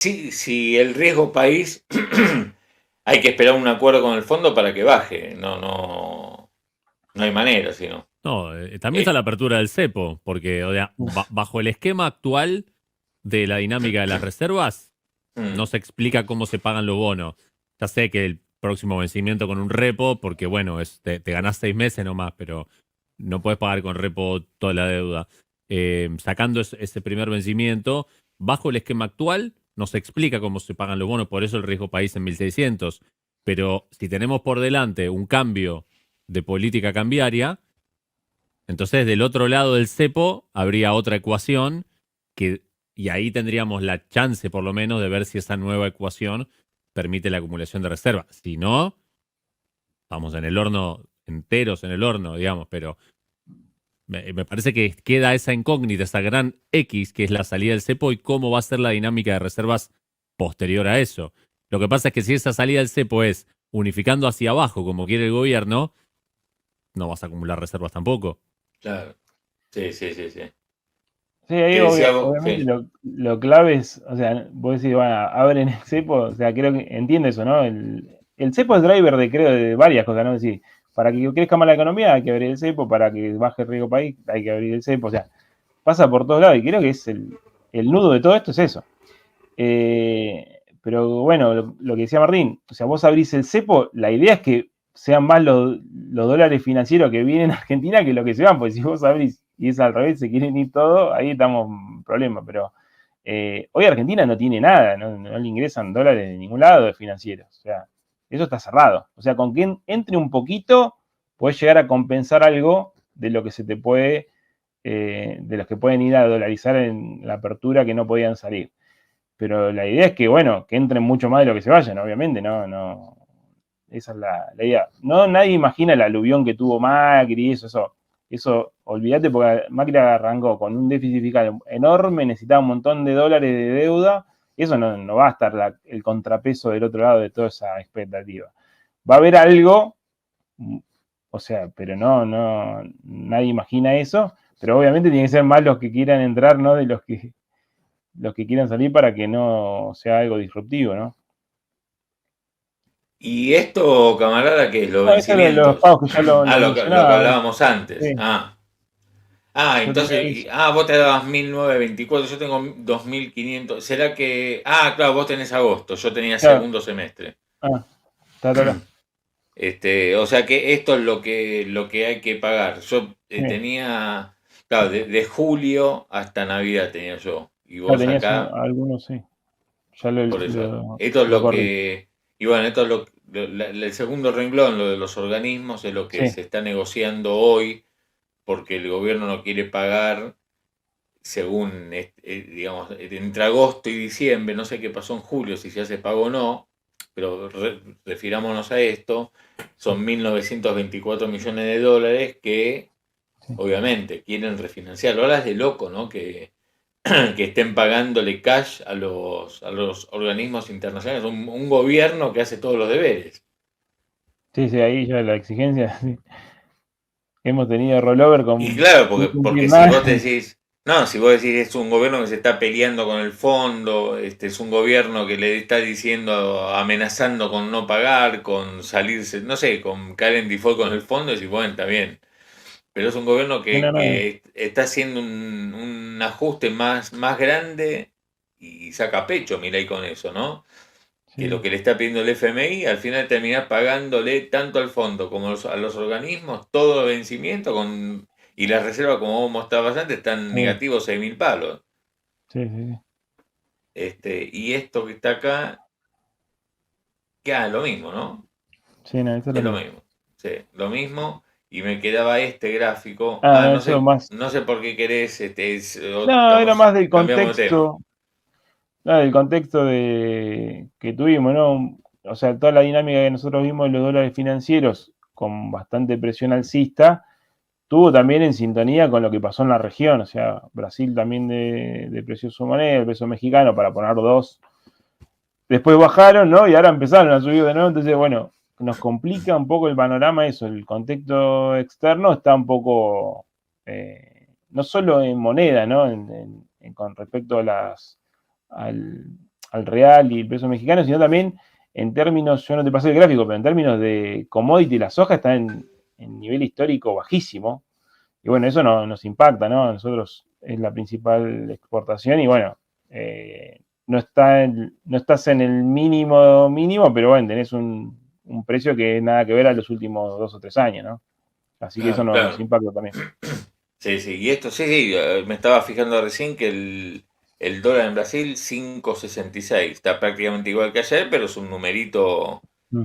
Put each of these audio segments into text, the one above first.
si el riesgo país hay que esperar un acuerdo con el fondo para que baje. No hay manera, sino. No, también está Eh, la apertura del cepo, porque o sea, bajo el esquema actual de la dinámica de las reservas, no mm, se explica cómo se pagan los bonos. Ya sé que el próximo vencimiento con un repo, porque bueno, te ganás 6 meses nomás, pero no puedes pagar con repo toda la deuda. Sacando ese primer vencimiento, bajo el esquema actual, no se explica cómo se pagan los bonos, por eso el riesgo país en 1600. Pero si tenemos por delante un cambio de política cambiaria, entonces del otro lado del cepo habría otra ecuación que, y ahí tendríamos la chance por lo menos de ver si esa nueva ecuación permite la acumulación de reservas. Si no, vamos en el horno, enteros en el horno, digamos, pero me parece que queda esa incógnita, esa gran X que es la salida del cepo y cómo va a ser la dinámica de reservas posterior a eso. Lo que pasa es que si esa salida del cepo es unificando hacia abajo como quiere el gobierno, no vas a acumular reservas tampoco. claro. Sí, sí, sí, sí. Sí, ahí ¿Qué decía vos? obviamente Sí. lo clave es, o sea, vos decís, bueno, abren el cepo, o sea, creo que entiende eso, ¿no? El cepo es driver de, creo, de varias cosas, ¿no? Es decir, para que crezca más la economía hay que abrir el cepo, para que baje el riesgo país hay que abrir el cepo, o sea, pasa por todos lados y creo que es el nudo de todo esto es eso. Pero bueno, lo que decía Martín, o sea, vos abrís el cepo, la idea es que sean más los dólares financieros que vienen a Argentina que lo que se van, porque si vos abrís y es al revés, se quieren ir todo, ahí estamos en problema. Pero hoy Argentina no tiene nada, no le ingresan dólares de ningún lado de financieros. O sea, eso está cerrado. O sea, con que entre un poquito, podés llegar a compensar algo de lo que se te puede, de los que pueden ir a dolarizar en la apertura que no podían salir. Pero la idea es que, bueno, que entren mucho más de lo que se vayan, obviamente, no. Esa es la idea. No, nadie imagina el aluvión que tuvo Macri, eso, olvídate, porque Macri arrancó con un déficit fiscal enorme, necesitaba un montón de dólares de deuda, eso no va a estar el contrapeso del otro lado de toda esa expectativa. Va a haber algo, o sea, pero nadie imagina eso, pero obviamente tiene que ser más los que quieran entrar, ¿no? De los que quieran salir para que no sea algo disruptivo, ¿no? ¿Y esto, camarada, qué es? ¿Los No, eso es lo de los vencimientos? pagos que ya lo Lo que mencionaba. hablábamos antes. Sí, yo tenía Entonces, eso. vos te dabas 1924, yo tengo 2500. ¿Será que? Claro, vos tenés agosto, yo tenía Claro. segundo semestre. Ah, está. O sea que esto es lo que hay que pagar. Yo Sí. tenía, claro, de julio hasta Navidad tenía yo. Y Ya vos tenías acá, algunos, sí. Ya por eso. Esto es lo lo corrí. que, y bueno, esto es el segundo renglón, lo de los organismos, es lo que Sí, se está negociando hoy, porque el gobierno no quiere pagar, según, digamos, entre agosto y diciembre, no sé qué pasó en julio, si ya se pagó o no, pero refirámonos a esto, son 1.924 millones de dólares que sí. obviamente quieren refinanciar. Ahora es de loco, ¿no? Que estén pagándole cash a los organismos internacionales, un gobierno que hace todos los deberes. Sí, sí, ahí ya la exigencia. Sí. Hemos tenido rollover Y con claro, sin cumplir porque si nada. vos decís, no, si vos decís es un gobierno que se está peleando con el fondo, es un gobierno que le está diciendo, amenazando con no pagar, con salirse, no sé, con caer en default con el fondo, y decís, bueno, está bien. Pero es un gobierno Sí, no. que está haciendo un ajuste más grande y saca pecho, mirá ahí con eso, ¿no? Que lo Sí, que le está pidiendo el FMI, al final terminás pagándole tanto al fondo como a los organismos todo el vencimiento y las reservas, como vos mostrabas antes, están sí, negativos 6.000 palos. sí. Y esto que está acá, queda lo mismo, ¿no? Sí, no, eso es lo Es lo mismo. mismo. Sí, lo mismo. Y me quedaba este gráfico. No, eso más. No sé por qué querés, No, era más del cambiamos de tema. contexto. No, del contexto que tuvimos, ¿no? O sea, toda la dinámica que nosotros vimos de los dólares financieros con bastante presión alcista, tuvo también en sintonía con lo que pasó en la región. O sea, Brasil también depreció su moneda, el peso mexicano, para poner dos. Después bajaron, ¿no? Y ahora empezaron a subir de nuevo. Entonces, bueno, nos complica un poco el panorama eso. El contexto externo está un poco, no solo en moneda, ¿no? Con respecto a al, al real y el peso mexicano, sino también en términos, yo no te pasé el gráfico, pero en términos de commodity, la soja está en nivel histórico bajísimo. Y bueno, eso nos impacta, ¿no? Nosotros es la principal exportación y bueno, no estás en el mínimo, pero bueno, tenés un precio que nada que ver a los últimos 2 o 3 años, ¿no? Así que eso Claro, nos claro. impacta también. Sí, sí, y esto sí, me estaba fijando recién que el dólar en Brasil 5,66, está prácticamente igual que ayer, pero es un numerito, Mm,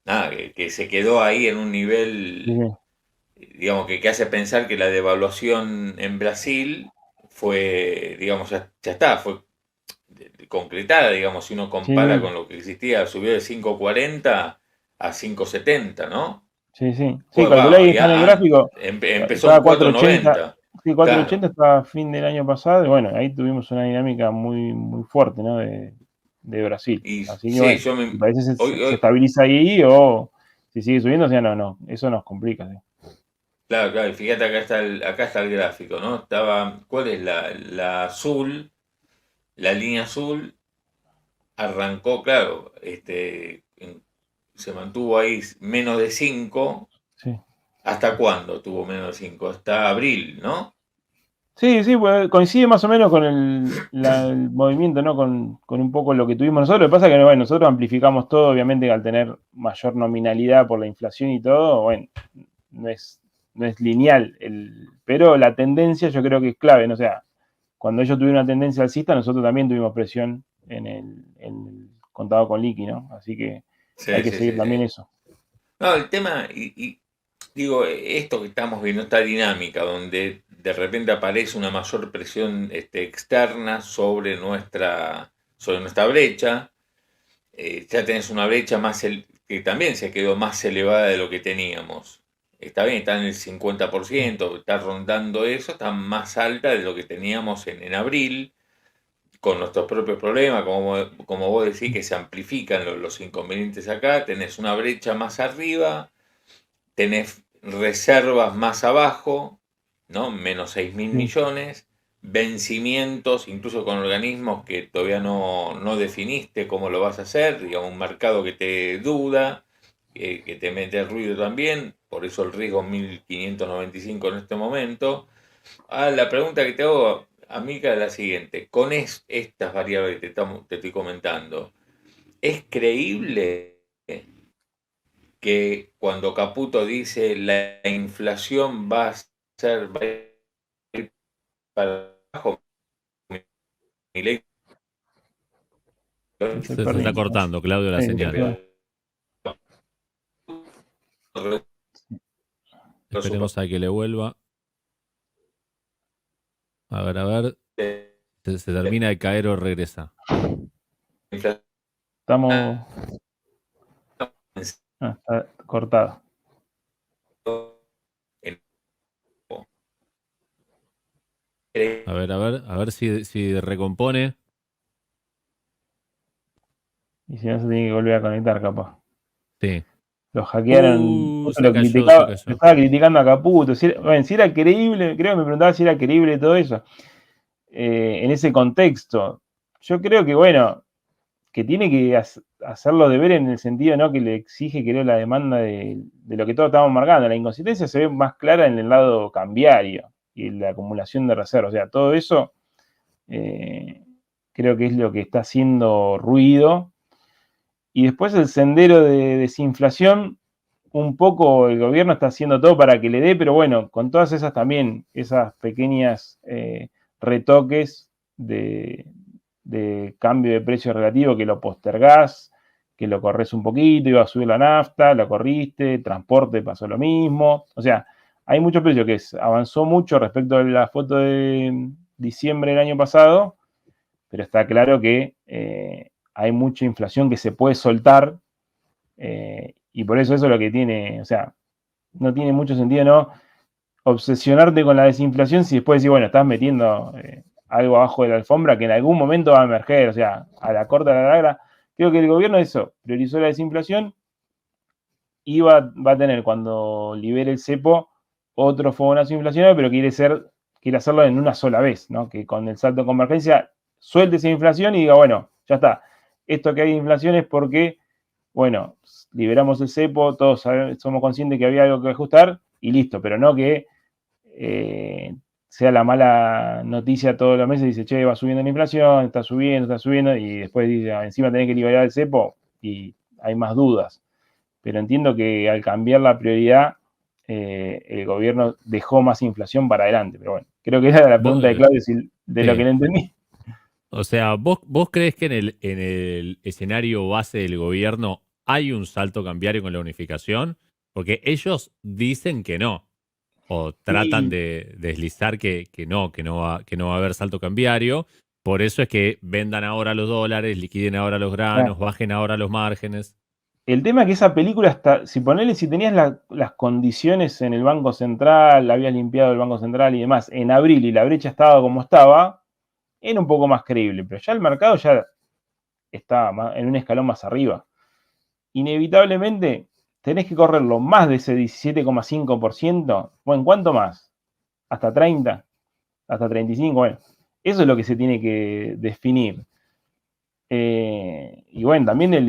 nada, que se quedó ahí en un sí, nivel, sí. digamos, que hace pensar que la devaluación en Brasil fue, digamos, ya está, fue concretada, digamos, si uno Sí, compara sí, con lo que existía, subió de 5,40 a 5,70, ¿no? sí, sí. Sí, Pues calculé va, ahí, está en el ya gráfico, empezó en estaba 480, 4,90, sí, claro. 480 estaba a fin del año pasado, y bueno, ahí tuvimos una dinámica muy, muy fuerte, ¿no? De Brasil. Y Así que sí, bueno, yo si me, parece que hoy, se hoy, estabiliza ahí o si sigue subiendo, o sea, no, eso nos complica, ¿sí? claro, claro, y fíjate acá está el gráfico, ¿no? Estaba, ¿cuál es la azul? La línea azul arrancó, claro, se mantuvo ahí menos de 5. Sí. ¿Hasta cuándo tuvo menos de 5? Hasta abril, ¿no? Sí, sí, pues, coincide más o menos con el movimiento, ¿no? Con un poco lo que tuvimos nosotros. Lo que pasa es que bueno, nosotros amplificamos todo, obviamente, al tener mayor nominalidad por la inflación y todo, bueno, no es, no es lineal, pero la tendencia yo creo que es clave, ¿no? O sea, cuando ellos tuvieron una tendencia alcista, nosotros también tuvimos presión en el contado con liqui, ¿no? Así que hay Sí, que sí, seguir sí, también sí. eso. No, el tema, digo, esto que estamos viendo, esta dinámica donde de repente aparece una mayor presión externa sobre nuestra brecha, ya tenés una brecha que también se quedó más elevada de lo que teníamos. Está bien, está en el 50%, está rondando eso, está más alta de lo que teníamos en abril, con nuestros propios problemas, como vos decís, que se amplifican los inconvenientes acá, tenés una brecha más arriba, tenés reservas más abajo, ¿no? Menos 6.000 Sí, millones, vencimientos, incluso con organismos que todavía no definiste cómo lo vas a hacer, digamos, un mercado que te duda, que te mete ruido también, por eso el riesgo 1.595 en este momento. La pregunta que te hago, amiga, es la siguiente, con estas variables que te estoy comentando, ¿es creíble que cuando Caputo dice la inflación va a ir para abajo, Milei te estoy Se está perdiendo. cortando, Claudio, la Sí, señal. Esperemos a que le vuelva. A ver. Se termina de caer o regresa. estamos. Está cortado. A ver si recompone. Y si no, se tiene que volver a conectar, capaz. Sí. Lo hackearon. Se cayó, se Lo cayó. estaba criticando a Caputo. Bueno, si era creíble, creo que me preguntaba si era creíble todo eso. En ese contexto. Yo creo que, bueno, que tiene que hacerlo de ver en el sentido, ¿no? Que le exige, creo, la demanda de lo que todos estamos marcando. La inconsistencia se ve más clara en el lado cambiario y en la acumulación de reservas. O sea, todo eso creo que es lo que está haciendo ruido. Y después el sendero de desinflación, un poco el gobierno está haciendo todo para que le dé, pero bueno, con todas esas también, esas pequeñas retoques de cambio de precio relativo que lo postergás, que lo corres un poquito, iba a subir la nafta, lo corriste, transporte pasó lo mismo. O sea, hay mucho precio que avanzó mucho respecto a la foto de diciembre del año pasado, pero está claro que hay mucha inflación que se puede soltar y por eso es lo que tiene, o sea, no tiene mucho sentido no obsesionarte con la desinflación si después decís, bueno, estás metiendo algo abajo de la alfombra que en algún momento va a emerger, o sea, a la corta, a la larga. Creo que el gobierno eso, priorizó la desinflación y va a tener cuando libere el cepo otro fogonazo inflacionario, pero quiere hacerlo en una sola vez, ¿no? Que con el salto de convergencia suelte esa inflación y diga, bueno, ya está. Esto que hay de inflación es porque, bueno, liberamos el cepo, todos somos conscientes que había algo que ajustar y listo, pero no que sea la mala noticia todos los meses, dice, che, va subiendo la inflación, está subiendo, y después dice, encima tenés que liberar el cepo y hay más dudas. Pero entiendo que al cambiar la prioridad, el gobierno dejó más inflación para adelante. Pero bueno, creo que era la pregunta de Claudio, de lo que no entendí. O sea, ¿vos crees que en el escenario base del gobierno hay un salto cambiario con la unificación? Porque ellos dicen que no, o tratan de deslizar que no va a haber salto cambiario. Por eso es que vendan ahora los dólares, liquiden ahora los granos, bajen ahora los márgenes. El tema es que esa película, si tenías las condiciones en el Banco Central, habías limpiado el Banco Central y demás, en abril y la brecha estaba como estaba, era un poco más creíble, pero ya el mercado ya estaba en un escalón más arriba. Inevitablemente tenés que correrlo más de ese 17,5%. Bueno, ¿cuánto más? ¿Hasta 30? ¿Hasta 35? Bueno, eso es lo que se tiene que definir. Y bueno, también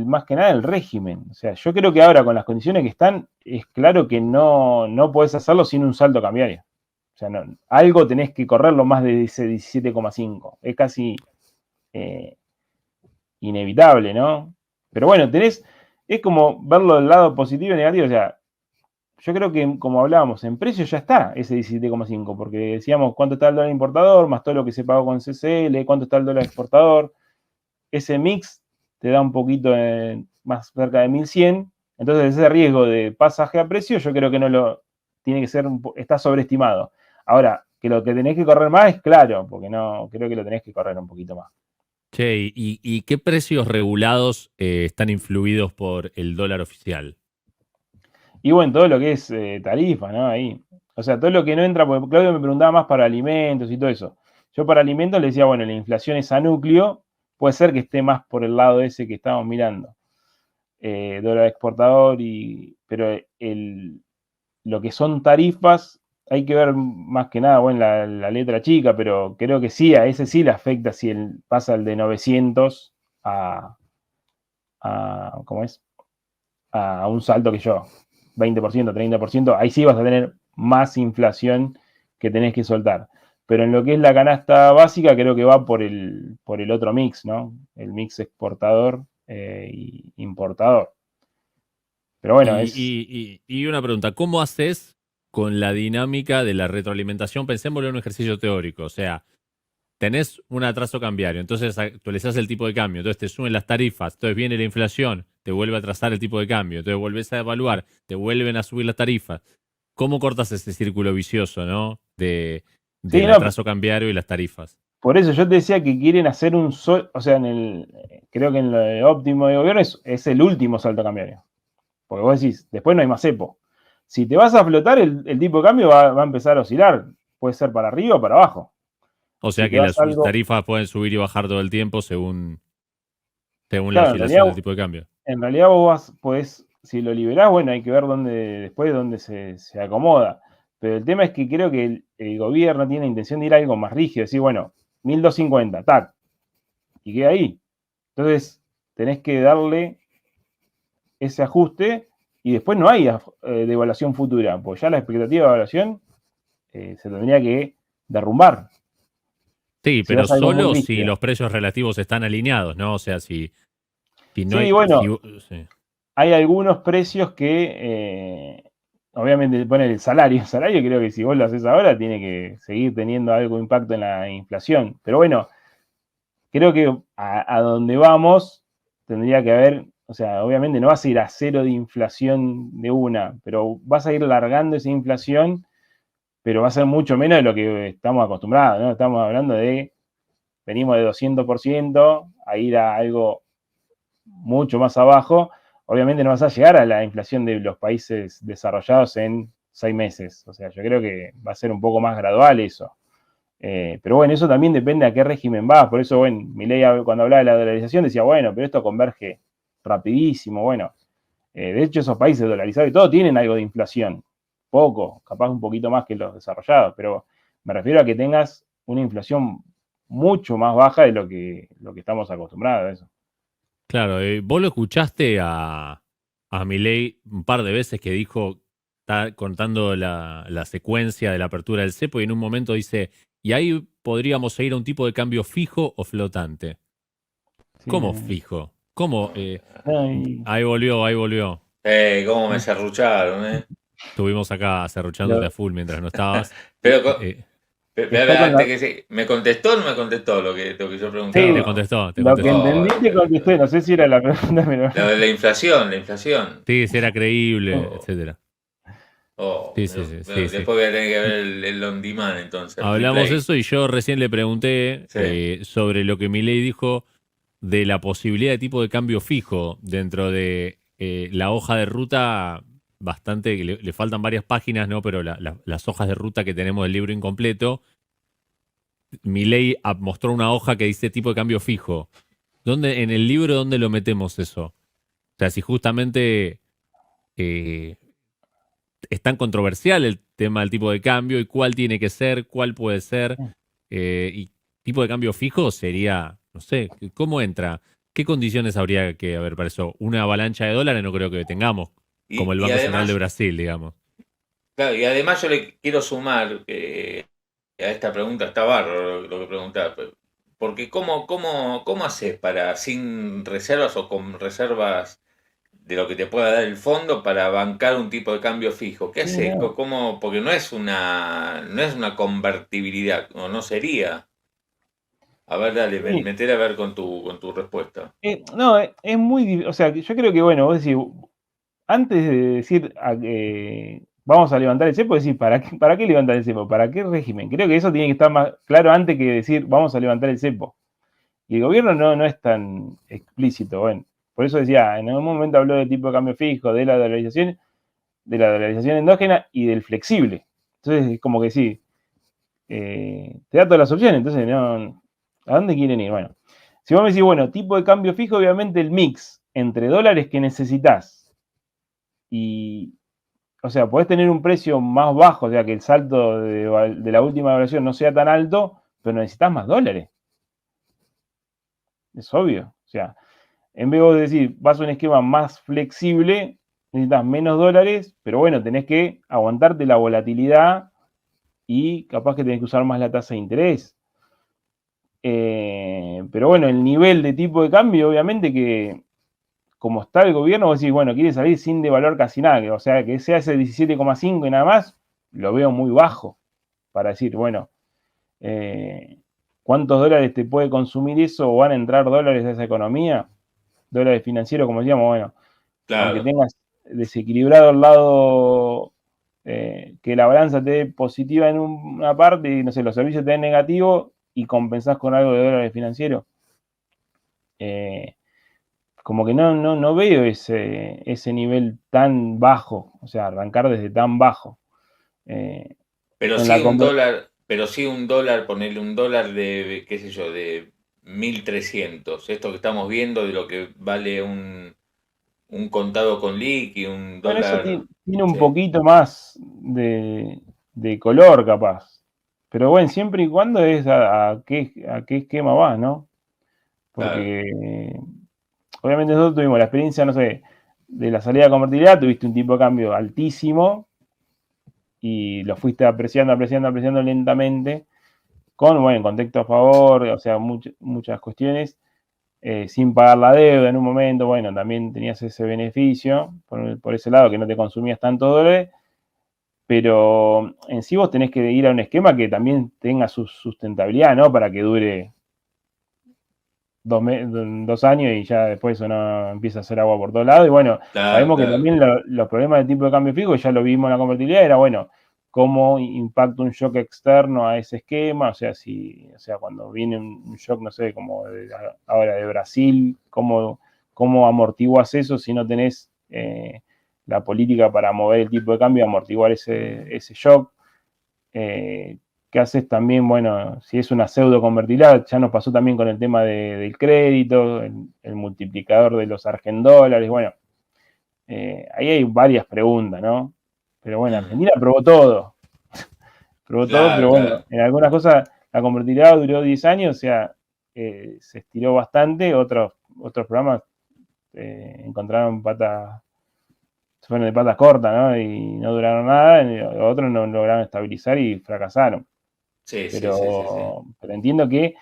más que nada el régimen. O sea, yo creo que ahora con las condiciones que están, es claro que no podés hacerlo sin un salto cambiario. O sea, algo tenés que correrlo más de ese 17,5. Es casi inevitable, ¿no? Pero bueno, es como verlo del lado positivo y negativo. O sea, yo creo que, como hablábamos, en precio ya está ese 17,5, porque decíamos cuánto está el dólar importador, más todo lo que se pagó con CCL, cuánto está el dólar exportador. Ese mix te da un poquito más cerca de 1100. Entonces, ese riesgo de pasaje a precio, yo creo que tiene que ser, está sobreestimado. Ahora, que lo que tenés que correr más es claro, porque no, creo que lo tenés que correr un poquito más. Che, ¿y qué precios regulados están influidos por el dólar oficial? Y bueno, todo lo que es tarifa, ¿no? Ahí. O sea, todo lo que no entra, porque Claudio me preguntaba más para alimentos y todo eso. Yo para alimentos le decía, bueno, la inflación es a núcleo, puede ser que esté más por el lado ese que estamos mirando. Dólar exportador, pero lo que son tarifas, hay que ver más que nada, bueno, la letra chica, pero creo que sí, a ese sí le afecta si pasa el de 900 ¿cómo es? A un salto que yo, 20%, 30%, ahí sí vas a tener más inflación que tenés que soltar. Pero en lo que es la canasta básica, creo que va por el otro mix, ¿no? El mix exportador y importador. Pero bueno, y una pregunta, ¿cómo haces con la dinámica de la retroalimentación? Pensémoslo en un ejercicio teórico, o sea, tenés un atraso cambiario, entonces actualizás el tipo de cambio, entonces te suben las tarifas, entonces viene la inflación, te vuelve a atrasar el tipo de cambio, entonces volvés a evaluar, te vuelven a subir las tarifas. ¿Cómo cortas ese círculo vicioso, ¿no? Del atraso cambiario y las tarifas. Por eso yo te decía que quieren hacer o sea, creo que en lo óptimo de gobierno es el último salto cambiario. Porque vos decís, después no hay más cepo. Si te vas a flotar, el tipo de cambio va a empezar a oscilar. Puede ser para arriba o para abajo. O sea que las tarifas pueden subir y bajar todo el tiempo según la oscilación del tipo de cambio. En realidad vos podés, si lo liberás, bueno, hay que ver dónde se acomoda. Pero el tema es que creo que el gobierno tiene la intención de ir a algo más rígido. Decir, bueno, 1250, tac. Y queda ahí. Entonces, tenés que darle ese ajuste y después no hay devaluación futura, porque ya la expectativa de evaluación se tendría que derrumbar. Sí, pero solo si los precios relativos están alineados, ¿no? O sea, si no hay... Bueno, hay algunos precios que obviamente ponen el salario. El salario creo que si vos lo haces ahora tiene que seguir teniendo algo de impacto en la inflación. Pero bueno, creo que a donde vamos tendría que haber, o sea, obviamente no vas a ir a cero de inflación de una, pero vas a ir largando esa inflación, pero va a ser mucho menos de lo que estamos acostumbrados, ¿no? Estamos hablando venimos de 200% a ir a algo mucho más abajo. Obviamente no vas a llegar a la inflación de los países desarrollados en 6 meses. O sea, yo creo que va a ser un poco más gradual eso. Pero bueno, eso también depende a qué régimen vas. Por eso, bueno, Milei cuando hablaba de la dolarización decía, bueno, pero esto converge rapidísimo. Bueno, de hecho esos países dolarizados y todo tienen algo de inflación. Poco, capaz un poquito más que los desarrollados. Pero me refiero a que tengas una inflación mucho más baja de lo que estamos acostumbrados a eso. Claro, vos lo escuchaste a Milei un par de veces que dijo, está contando la secuencia de la apertura del cepo y en un momento dice, y ahí podríamos ir a un tipo de cambio fijo o flotante. Sí, ¿Cómo fijo? ¿Cómo? no, y Ahí volvió. Cómo me serrucharon, Estuvimos acá cerruchándote a full mientras no estabas. Pero, está con antes que ¿me contestó o no me contestó lo que yo Sí, preguntaba? Te contestó. lo que entendí te pero- contesté, no sé si era la pregunta, pero... Lo de la inflación. Sí, si era creíble, Oh. etcétera. Oh, Sí. después voy a tener que ver el on demand entonces. el Hablamos replay. eso y yo recién le pregunté Sí. sobre lo que Milei dijo de la posibilidad de tipo de cambio fijo dentro de la hoja de ruta bastante, que le faltan varias páginas, ¿no? Pero las hojas de ruta que tenemos del libro incompleto, Milei mostró una hoja que dice tipo de cambio fijo. En el libro, dónde lo metemos eso? O sea, si justamente eh, es tan controversial el tema del tipo de cambio y cuál tiene que ser, cuál puede ser, y tipo de cambio fijo sería, no sé, ¿cómo entra? ¿Qué condiciones habría que haber para eso? Una avalancha de dólares no creo que tengamos, como el Y Banco Central de además, Brasil, digamos. claro, y además yo le quiero sumar a esta pregunta, está bárbaro lo que preguntaba, porque ¿cómo haces para, sin reservas o con reservas de lo que te pueda dar el fondo, para bancar un tipo de cambio fijo? ¿Qué Sí, haces? no. Porque no es una convertibilidad, o no sería. A ver, dale, Sí. meter a ver con tu respuesta. No, es muy o sea, yo creo que, bueno, vos decís, antes de decir vamos a levantar el cepo, decir, ¿para qué levantar el cepo? ¿Para qué régimen? Creo que eso tiene que estar más claro antes que decir, vamos a levantar el cepo. Y el gobierno no es tan explícito, bueno. Por eso decía, en algún momento habló de tipo de cambio fijo, de la dolarización endógena y del flexible. Entonces, es como que sí, te da todas las opciones, entonces no, ¿a dónde quieren ir? Bueno, si vos me decís, bueno, tipo de cambio fijo, obviamente el mix entre dólares que necesitas y, o sea, podés tener un precio más bajo, o sea, que el salto de la última evaluación no sea tan alto, pero necesitas más dólares. Es obvio. O sea, en vez de decir, vas a un esquema más flexible, necesitas menos dólares, pero bueno, tenés que aguantarte la volatilidad y capaz que tenés que usar más la tasa de interés. Pero bueno, el nivel de tipo de cambio, obviamente que como está el gobierno, vos decís, bueno, quiere salir sin devaluar casi nada, o sea, que sea ese 17,5 y nada más, lo veo muy bajo para decir, bueno, ¿cuántos dólares te puede consumir eso o van a entrar dólares a esa economía? Dólares financieros, como decíamos, bueno, aunque Claro, tengas desequilibrado el lado, que la balanza te dé positiva en una parte y, no sé, los servicios te den negativo y compensás con algo de dólares financieros. Como que no veo ese nivel tan bajo, o sea, arrancar desde tan bajo. pero En sí la un dólar, ponerle un dólar de, qué sé yo, de 1.300. Esto que estamos viendo de lo que vale un contado con liqui, un Bueno, eso dólar. tiene un Sí, poquito más de color, capaz. Pero bueno, siempre y cuando es a qué esquema va, ¿no? claro. Porque obviamente nosotros tuvimos la experiencia, no sé, de la salida de convertibilidad, tuviste un tipo de cambio altísimo y lo fuiste apreciando lentamente, con, bueno, contexto a favor, o sea, muchas cuestiones, sin pagar la deuda en un momento, bueno, también tenías ese beneficio por ese lado, que no te consumías tanto dólares, pero en sí vos tenés que ir a un esquema que también tenga su sustentabilidad, ¿no? Para que dure 2 años y ya después eso no empieza a hacer agua por todos lados. Y bueno, Claro, sabemos que claro. también los problemas de tipo de cambio fijo, ya lo vimos en la convertibilidad, era bueno, cómo impacta un shock externo a ese esquema, o sea, cuando viene un shock, no sé, como ahora de Brasil, cómo amortiguas eso si no tenés la política para mover el tipo de cambio, amortiguar ese shock. ¿Qué haces también? Bueno, si es una pseudo convertibilidad, ya nos pasó también con el tema del crédito, el multiplicador de los argendólares, bueno, ahí hay varias preguntas, ¿no? Pero bueno, Mm, Argentina probó todo, pero claro, bueno, claro. en algunas cosas la convertibilidad duró 10 años, o sea, se estiró bastante, otros programas encontraron se fueron de patas cortas, ¿no? Y no duraron nada, otros no lograron estabilizar y fracasaron. Sí, Pero entiendo que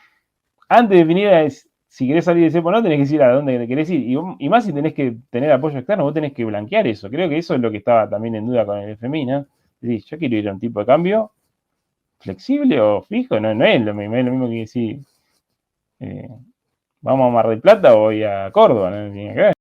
antes de definir si querés salir de cepo o no, tenés que decir a dónde querés ir. Y más si tenés que tener apoyo externo, vos tenés que blanquear eso. Creo que eso es lo que estaba también en duda con el FMI, ¿no? Es decir, yo quiero ir a un tipo de cambio flexible o fijo, no es lo mismo que decir, vamos a Mar del Plata o voy a Córdoba, no tiene que ver.